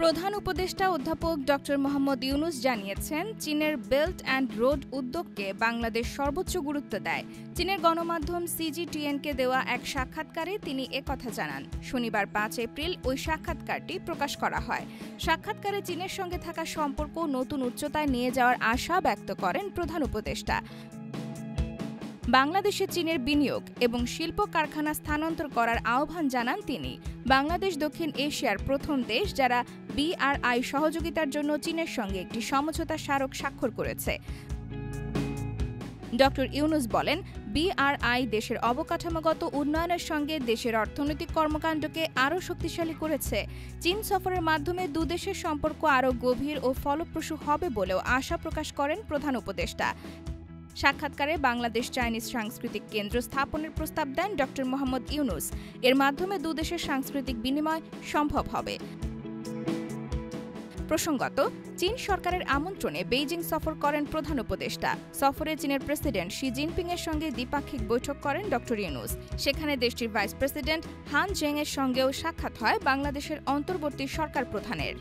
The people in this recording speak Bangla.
প্রধান উপদেষ্টা অধ্যাপক ড. মোহাম্মদ ইউনুস জানিয়েছেন, চীনের বেল্ট অ্যান্ড রোড উদ্যোগকে বাংলাদেশ সর্বোচ্চ গুরুত্ব দেয়। চীনের গণমাধ্যম CGTN-কে দেওয়া এক সাক্ষাৎকারে তিনি একথা জানান। শনিবার 5 এপ্রিল ওই সাক্ষাৎকারটি প্রকাশ করা হয়। সাক্ষাৎকারে চীনের সঙ্গে থাকা সম্পর্ক নতুন উচ্চতায় নিয়ে যাওয়ার আশা ব্যক্ত করেন প্রধান উপদেষ্টা। বাংলাদেশে চীনের বিনিয়োগ এবং শিল্প কারখানা স্থানান্তর করার আহ্বান জানান তিনি। বাংলাদেশ দক্ষিণ এশিয়ার প্রথম দেশ যারা BRI সহযোগিতার জন্য চীনের সঙ্গে একটি সমঝোতা স্মারক স্বাক্ষর করেছে। ড. ইউনুস বলেন, BRI দেশের অবকাঠামোগত উন্নয়নের সঙ্গে দেশের অর্থনৈতিক কর্মকাণ্ডকে আরও শক্তিশালী করেছে। চীন সফরের মাধ্যমে দুদেশের সম্পর্ক আরও গভীর ও ফলপ্রসূ হবে বলেও আশা প্রকাশ করেন প্রধান উপদেষ্টা। সাক্ষাৎকারে বাংলাদেশ চাইনিজ সাংস্কৃতিক কেন্দ্র স্থাপনের প্রস্তাব দেন ড. মোহাম্মদ ইউনুস। এর মাধ্যমে দুদেশের সাংস্কৃতিক বিনিময় সম্ভব হবে। প্রসঙ্গত, চীন সরকারের আমন্ত্রণে বেইজিং সফর করেন প্রধান উপদেষ্টা। সফরে চীনের প্রেসিডেন্ট শি জিনপিংয়ের সঙ্গে দ্বিপাক্ষিক বৈঠক করেন ড. ইউনুস। সেখানে দেশটির ভাইস প্রেসিডেন্ট হান জেং এর সঙ্গেও সাক্ষাৎ হয় বাংলাদেশের অন্তর্বর্তী সরকার প্রধানের।